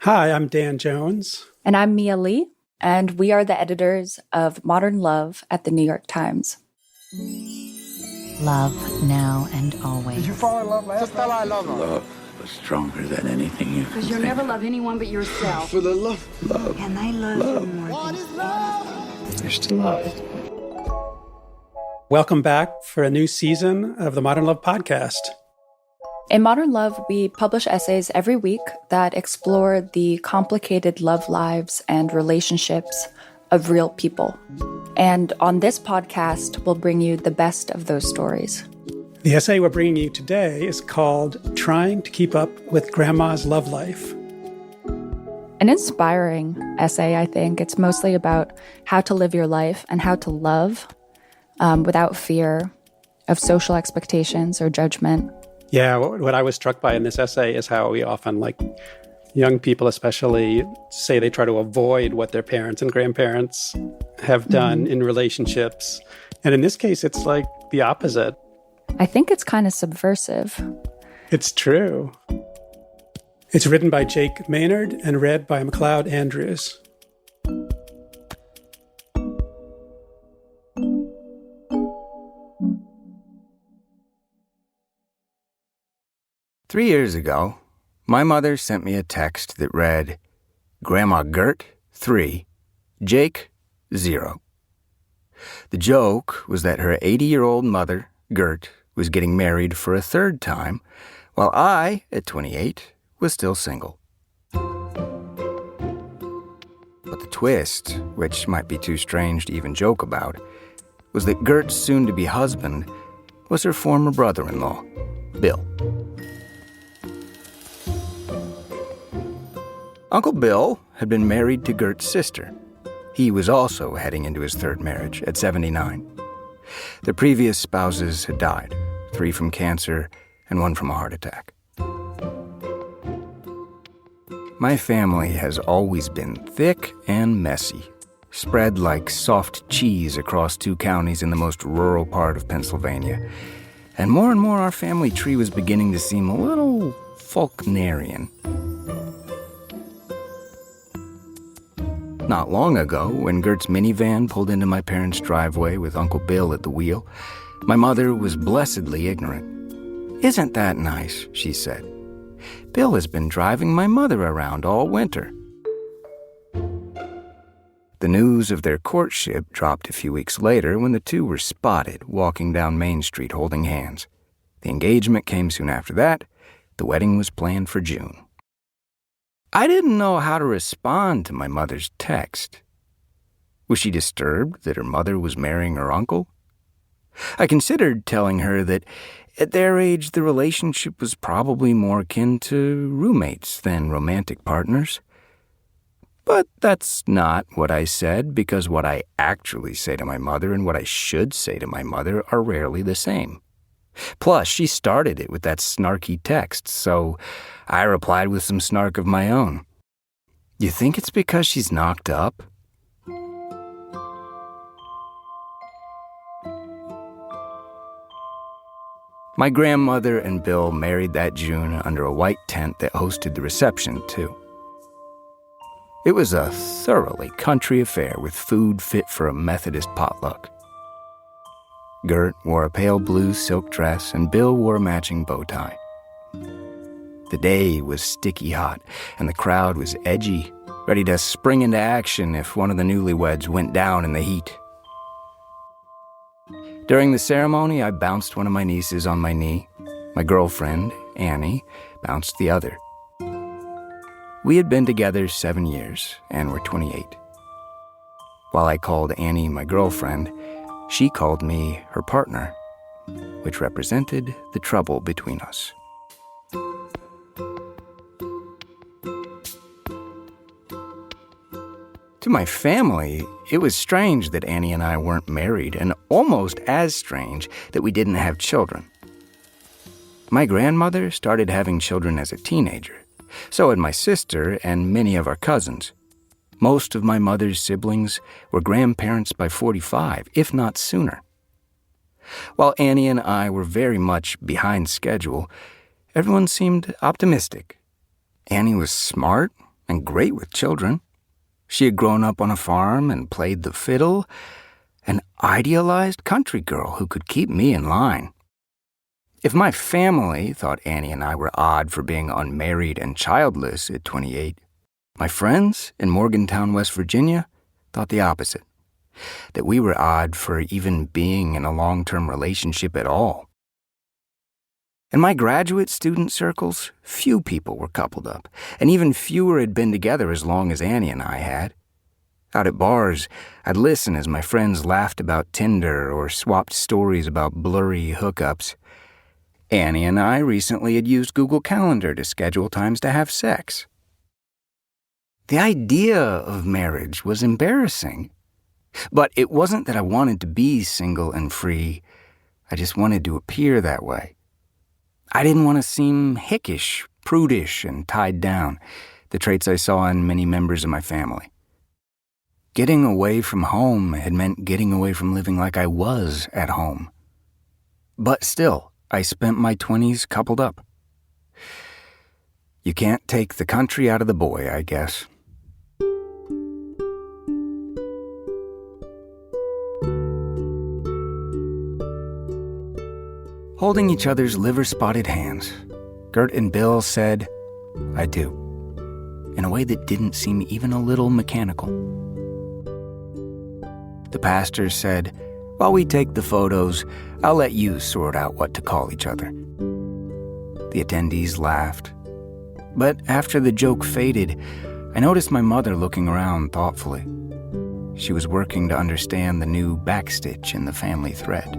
Hi, I'm Dan Jones. And I'm Mia Lee, and we are the editors of Modern Love at the New York Times. Love, now and always. Did you fall in love last time? I love Love was stronger than anything you could Because you'll never love anyone but yourself. For the love. Love. And I love you more than Love. You're still loved. Welcome back for a new season of the Modern Love podcast. In Modern Love, we publish essays every week that explore the complicated love lives and relationships of real people. And on this podcast, we'll bring you the best of those stories. The essay we're bringing you today is called Trying to Keep Up with Grandma's Love Life. An inspiring essay, I think. It's mostly about how to live your life and how to love without fear of social expectations or judgment. Yeah, what I was struck by in this essay is how we often, like young people especially, say they try to avoid what their parents and grandparents have done in relationships. And in this case, it's like the opposite. I think it's kind of subversive. It's true. It's written by Jake Maynard and read by McLeod Andrews. Three years ago, my mother sent me a text that read, Gramma Gert, 3, Jake, 0. The joke was that her 80-year-old mother, Gert, was getting married for a third time, while I, at 28, was still single. But the twist, which might be too strange to even joke about, was that Gert's soon-to-be husband was her former brother-in-law, Bill. Uncle Bill had been married to Gert's sister. He was also heading into his third marriage at 79. The previous spouses had died, 3 from cancer and 1 from a heart attack. My family has always been thick and messy, spread like soft cheese across 2 counties in the most rural part of Pennsylvania. And more our family tree was beginning to seem a little Faulknerian. Not long ago, when Gert's minivan pulled into my parents' driveway with Uncle Bill at the wheel, my mother was blessedly ignorant. "Isn't that nice?" she said. "Bill has been driving my mother around all winter." The news of their courtship dropped a few weeks later when the two were spotted walking down Main Street holding hands. The engagement came soon after that. The wedding was planned for June. I didn't know how to respond to my mother's text. Was she disturbed that her mother was marrying her uncle? I considered telling her that at their age the relationship was probably more akin to roommates than romantic partners. But that's not what I said, because what I actually say to my mother and what I should say to my mother are rarely the same. Plus, she started it with that snarky text, so I replied with some snark of my own. "You think it's because she's knocked up?" My grandmother and Bill married that June under a white tent that hosted the reception, too. It was a thoroughly country affair with food fit for a Methodist potluck. Gert wore a pale blue silk dress and Bill wore a matching bow tie. The day was sticky hot and the crowd was edgy, ready to spring into action if one of the newlyweds went down in the heat. During the ceremony, I bounced one of my nieces on my knee. My girlfriend, Annie, bounced the other. We had been together 7 years and were 28. While I called Annie my girlfriend, she called me her partner, which represented the trouble between us. To my family, it was strange that Annie and I weren't married, and almost as strange that we didn't have children. My grandmother started having children as a teenager. So had my sister and many of our cousins. Most of my mother's siblings were grandparents by 45, if not sooner. While Annie and I were very much behind schedule, everyone seemed optimistic. Annie was smart, and great with children. She had grown up on a farm and played the fiddle, an idealized country girl who could keep me in line. If my family thought Annie and I were odd for being unmarried and childless at 28, my friends in Morgantown, West Virginia, thought the opposite, that we were odd for even being in a long-term relationship at all. In my graduate student circles, few people were coupled up, and even fewer had been together as long as Annie and I had. Out at bars, I'd listen as my friends laughed about Tinder or swapped stories about blurry hookups. Annie and I recently had used Google Calendar to schedule times to have sex. The idea of marriage was embarrassing, but it wasn't that I wanted to be single and free. I just wanted to appear that way. I didn't want to seem hickish, prudish, and tied down, the traits I saw in many members of my family. Getting away from home had meant getting away from living like I was at home. But still, I spent my 20s coupled up. You can't take the country out of the boy, I guess. Holding each other's liver-spotted hands, Gert and Bill said, "I do," in a way that didn't seem even a little mechanical. The pastor said, "While we take the photos, I'll let you sort out what to call each other." The attendees laughed. But after the joke faded, I noticed my mother looking around thoughtfully. She was working to understand the new backstitch in the family thread.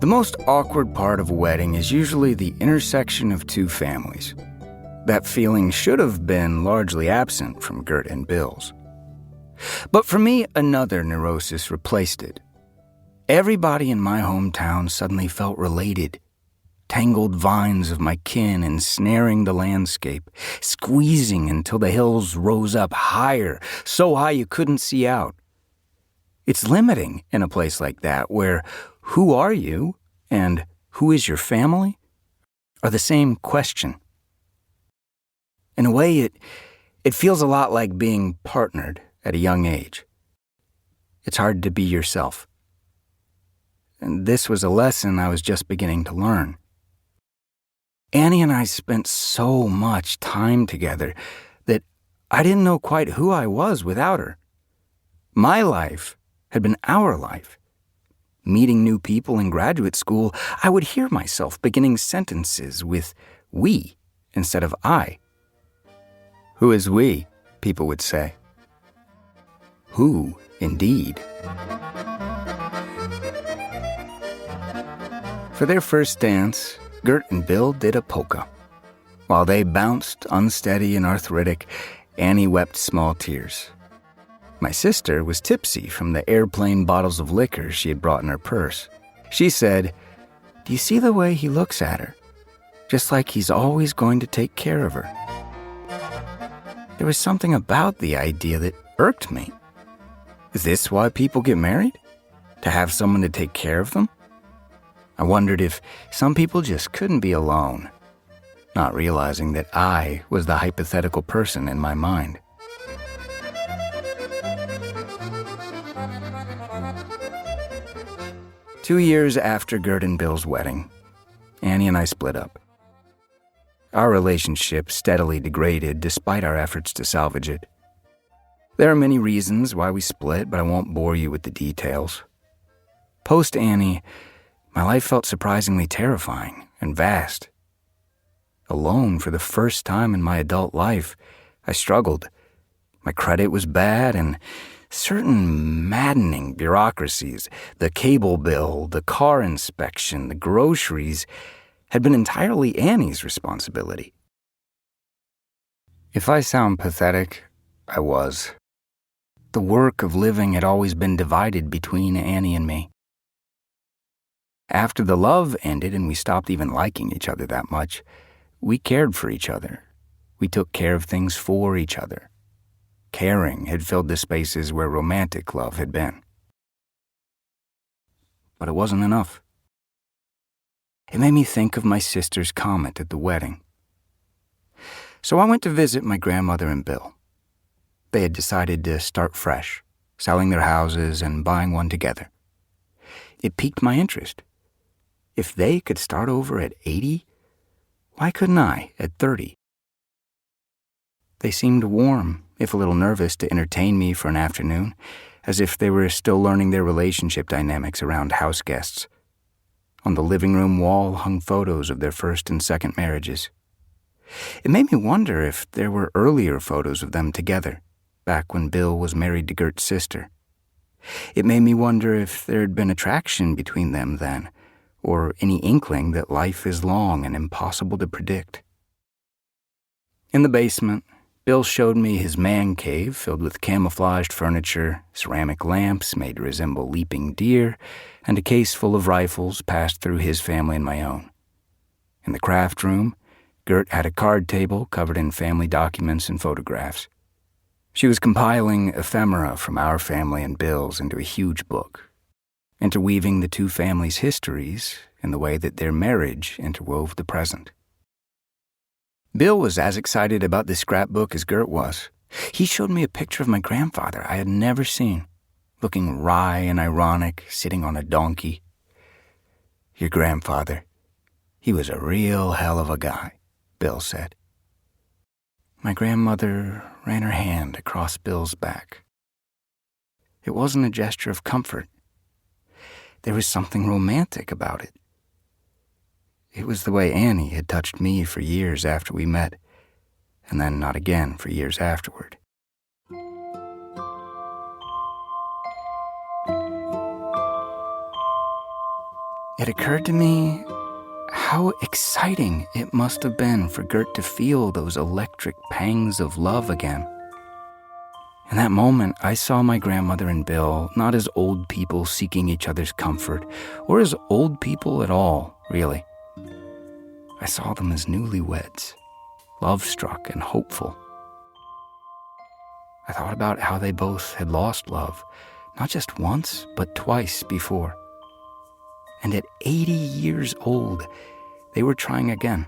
The most awkward part of a wedding is usually the intersection of two families. That feeling should have been largely absent from Gert and Bill's. But for me, another neurosis replaced it. Everybody in my hometown suddenly felt related. Tangled vines of my kin ensnaring the landscape, squeezing until the hills rose up higher, so high you couldn't see out. It's limiting in a place like that where "who are you?" and "who is your family?" are the same question. In a way, it feels a lot like being partnered at a young age. It's hard to be yourself. And this was a lesson I was just beginning to learn. Annie and I spent so much time together that I didn't know quite who I was without her. My life had been our life. Meeting new people in graduate school, I would hear myself beginning sentences with "we" instead of "I." "Who is we?" people would say. Who, indeed. For their first dance, Gert and Bill did a polka. While they bounced, unsteady and arthritic, Annie wept small tears. My sister was tipsy from the airplane bottles of liquor she had brought in her purse. She said, "Do you see the way he looks at her? Just like he's always going to take care of her." There was something about the idea that irked me. Is this why people get married? To have someone to take care of them? I wondered if some people just couldn't be alone, not realizing that I was the hypothetical person in my mind. Two years after Gert and Bill's wedding, Annie and I split up. Our relationship steadily degraded despite our efforts to salvage it. There are many reasons why we split, but I won't bore you with the details. Post Annie, my life felt surprisingly terrifying and vast. Alone for the first time in my adult life, I struggled. My credit was bad, and certain maddening bureaucracies, the cable bill, the car inspection, the groceries, had been entirely Annie's responsibility. If I sound pathetic, I was. The work of living had always been divided between Annie and me. After the love ended and we stopped even liking each other that much, we cared for each other. We took care of things for each other. Caring had filled the spaces where romantic love had been. But it wasn't enough. It made me think of my sister's comment at the wedding. So I went to visit my grandmother and Bill. They had decided to start fresh, selling their houses and buying one together. It piqued my interest. If they could start over at 80, why couldn't I at 30? They seemed warm, if a little nervous, to entertain me for an afternoon, as if they were still learning their relationship dynamics around house guests. On the living room wall hung photos of their first and second marriages. It made me wonder if there were earlier photos of them together, back when Bill was married to Gert's sister. It made me wonder if there had been attraction between them then, or any inkling that life is long and impossible to predict. In the basement, Bill showed me his man cave filled with camouflaged furniture, ceramic lamps made to resemble leaping deer, and a case full of rifles passed through his family and my own. In the craft room, Gert had a card table covered in family documents and photographs. She was compiling ephemera from our family and Bill's into a huge book, interweaving the two families' histories in the way that their marriage interwove the present. Bill was as excited about this scrapbook as Gert was. He showed me a picture of my grandfather I had never seen, looking wry and ironic, sitting on a donkey. Your grandfather, he was a real hell of a guy, Bill said. My grandmother ran her hand across Bill's back. It wasn't a gesture of comfort. There was something romantic about it. It was the way Annie had touched me for years after we met, and then not again for years afterward. It occurred to me how exciting it must have been for Gert to feel those electric pangs of love again. In that moment, I saw my grandmother and Bill not as old people seeking each other's comfort, or as old people at all, really. I saw them as newlyweds, love-struck and hopeful. I thought about how they both had lost love, not just once, but twice before. And at 80 years old, they were trying again.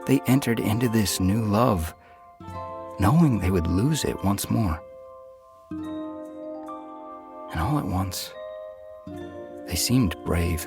They entered into this new love, knowing they would lose it once more. And all at once, they seemed brave.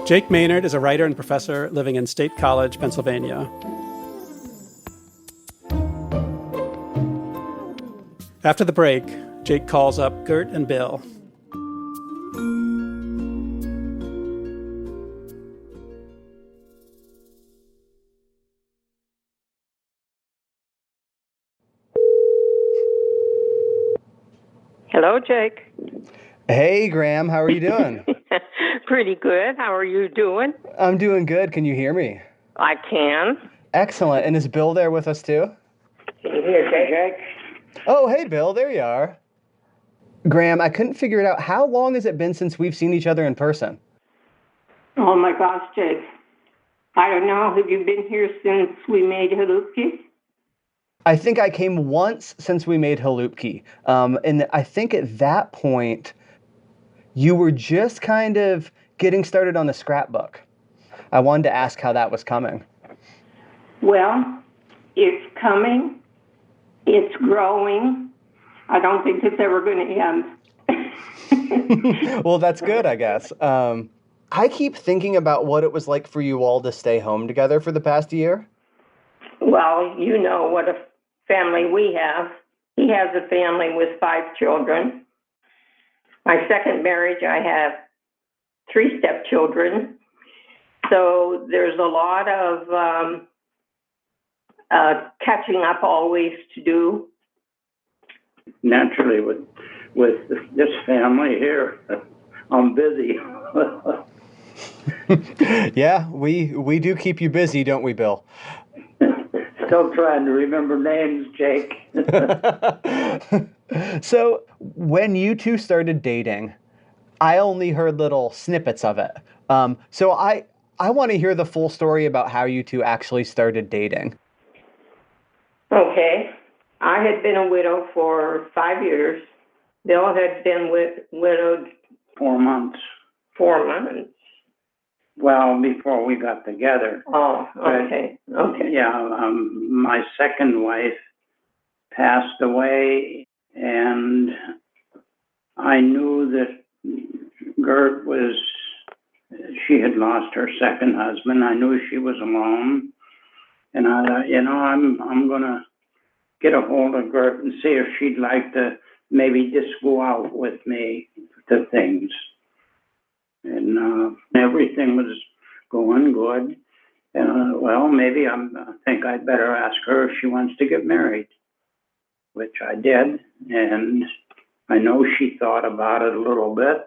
Jake Maynard is a writer and professor living in State College, Pennsylvania. After the break, Jake calls up Gert and Bill. Hello, Jake. Hey, Graham. How are you doing? Pretty good. How are you doing? I'm doing good. Can you hear me? I can. Excellent. And is Bill there with us, too? Can you hear Jake? Oh, hey, Bill. There you are. Graham, I couldn't figure it out. How long has it been since we've seen each other in person? Oh, my gosh, Jake. I don't know. Have you been here since we made Halupki? I think I came once since we made Halupki. And I think at that point, you were just kind of getting started on the scrapbook. I wanted to ask how that was coming. Well, it's coming. It's growing. I don't think it's ever going to end. Well, that's good, I guess. I keep thinking about what it was like for you all to stay home together for the past year. Well, you know what a family we have. He has a family with 5 children. My second marriage, I have 3 stepchildren. So there's a lot of catching up always to do. Naturally, with this family here, I'm busy. Yeah, we do keep you busy, don't we, Bill? Still trying to remember names, Jake. So when you two started dating, I only heard little snippets of it. So I want to hear the full story about how you two actually started dating. Okay. I had been a widow for 5 years. Bill had been widowed 4 months. 4 months. Well, before we got together. Oh, okay. Okay. Yeah, my second wife passed away, and I knew that Gert she had lost her second husband. I knew she was alone, and I thought, I'm going to get a hold of Gert and see if she'd like to maybe just go out with me to things. And everything was going good. And well, maybe I think I'd better ask her if she wants to get married, which I did. And I know she thought about it a little bit.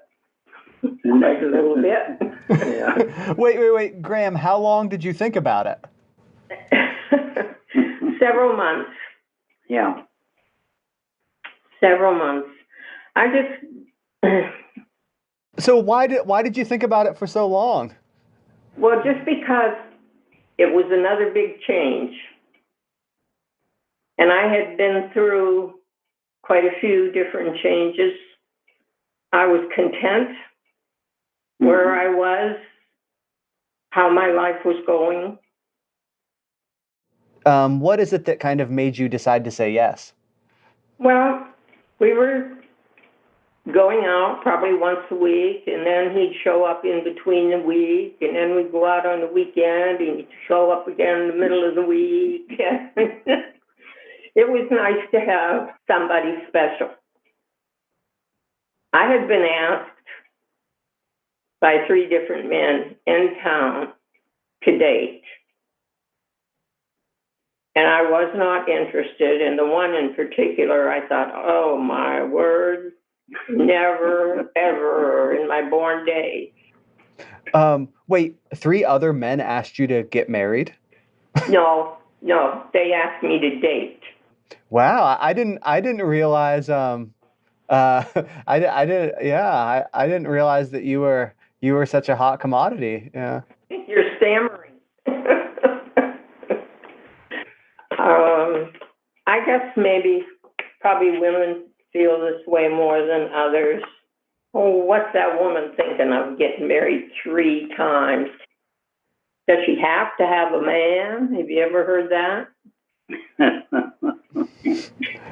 Like a little bit. Yeah. Wait, Graham, how long did you think about it? Several months. Yeah. Several months. I just. So why did you think about it for so long? Well, just because it was another big change. And I had been through quite a few different changes. I was content where I was, how my life was going. What is it that kind of made you decide to say yes? Well, we were going out probably once a week, and then he'd show up in between the week, and then we'd go out on the weekend, and he'd show up again in the middle of the week. It was nice to have somebody special. I had been asked by 3 different men in town to date, and I was not interested. And the one in particular, I thought, oh my word, never, ever in my born days. Wait, 3 other men asked you to get married? No, they asked me to date. Wow, I didn't realize. I didn't realize that you were such a hot commodity. Yeah. You're stammering. I guess probably women feel this way more than others. Oh, what's that woman thinking of getting married 3 times? Does she have to have a man? Have you ever heard that?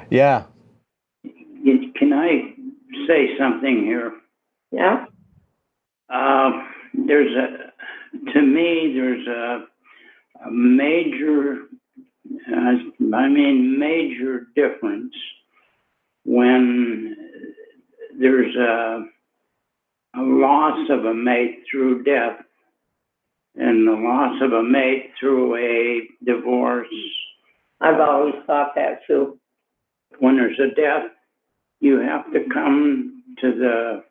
Yeah. Can I say something here? Yeah. There's a major, major difference when there's a loss of a mate through death and the loss of a mate through a divorce. I've always thought that too. When there's a death, you have to come to the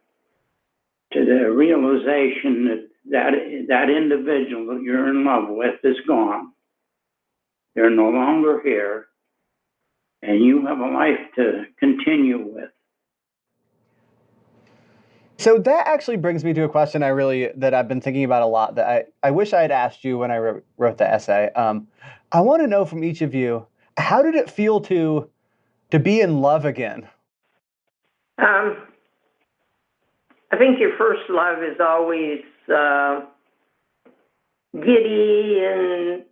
realization that individual that you're in love with is gone. They're no longer here, and you have a life to continue with. So that actually brings me to a question that I've been thinking about a lot that I wish I had asked you when I wrote the essay. I want to know from each of you, how did it feel to be in love again? I think your first love is always giddy and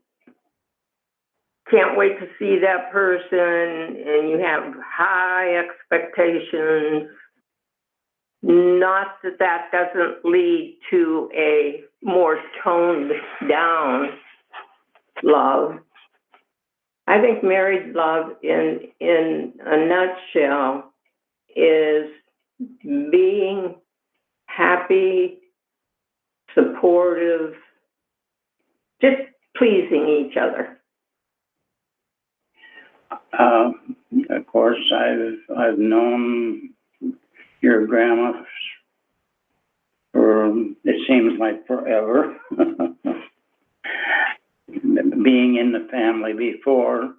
can't wait to see that person, and you have high expectations. Not that doesn't lead to a more toned down love. I think married love in a nutshell is being happy, supportive, just pleasing each other. Of course, I've known your grandma for, it seems like forever. Being in the family before,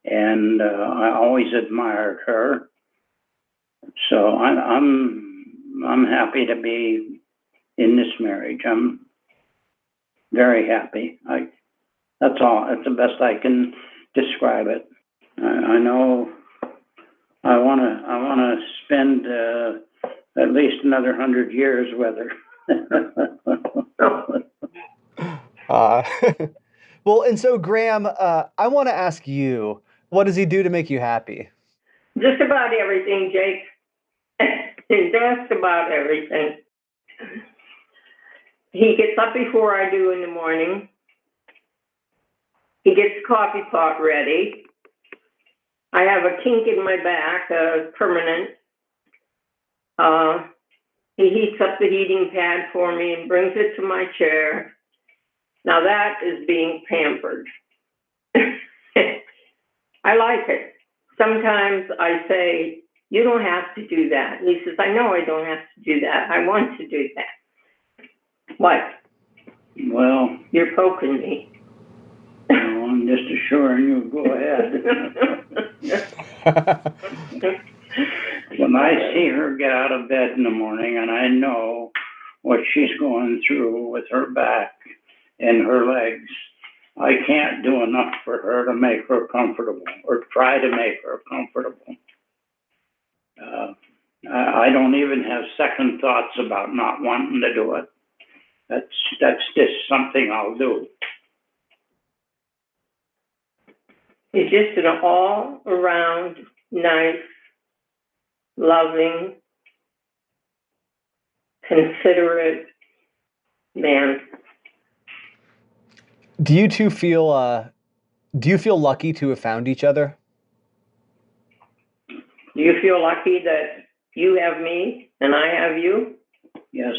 and I always admired her. So I'm happy to be in this marriage. I'm very happy. That's all. That's the best I can describe it. I know I want to spend at least another 100 years with her. Well, and so Graham, I want to ask you, what does he do to make you happy? Just about everything, Jake. Just about everything. He gets up before I do in the morning. He gets the coffee pot ready. I have a kink in my back, permanent. He heats up the heating pad for me and brings it to my chair. Now that is being pampered. I like it. Sometimes I say, you don't have to do that. And he says, I know I don't have to do that. I want to do that. What? Well, you're poking me. No, I'm just assuring you, go ahead. When I see her get out of bed in the morning and I know what she's going through with her back and her legs, I can't do enough for her to make her comfortable or try to make her comfortable. I don't even have second thoughts about not wanting to do it. That's just something I'll do. He's just an all-around nice, loving, considerate man. Do you two feel lucky to have found each other? Do you feel lucky that you have me and I have you? Yes.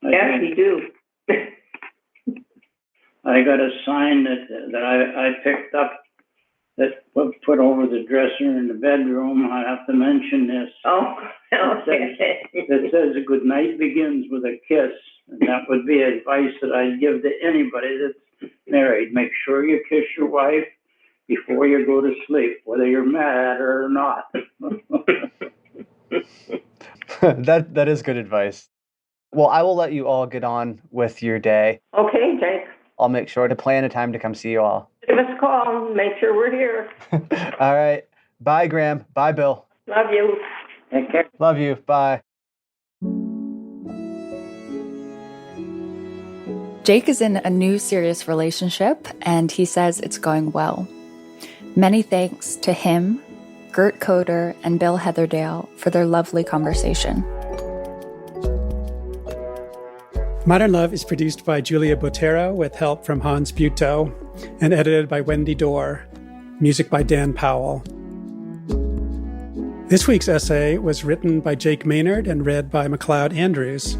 Yes, we do. I got a sign that I picked up that put over the dresser in the bedroom. I have to mention this. Oh, okay. It says a good night begins with a kiss. And that would be advice that I'd give to anybody that's married. Make sure you kiss your wife before you go to sleep, whether you're mad or not. That is good advice. Well, I will let you all get on with your day. Okay, Jake. I'll make sure to plan a time to come see you all. Give us a call. Make sure we're here. All right. Bye, Graham. Bye, Bill. Love you. Take care. Love you. Bye. Jake is in a new serious relationship, and he says it's going well. Many thanks to him, Gert Coder, and Bill Heatherdale for their lovely conversation. Modern Love is produced by Julia Botero with help from Hans Buetow and edited by Wendy Dorr. Music by Dan Powell. This week's essay was written by Jake Maynard and read by McLeod Andrews.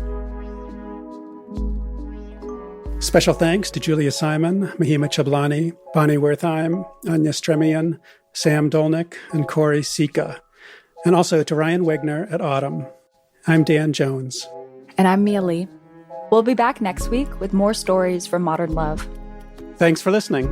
Special thanks to Julia Simon, Mahima Chablani, Bonnie Wertheim, Anya Stremian, Sam Dolnick, and Corey Sika. And also to Ryan Wegner at Autumn. I'm Dan Jones. And I'm Mia Lee. We'll be back next week with more stories from Modern Love. Thanks for listening.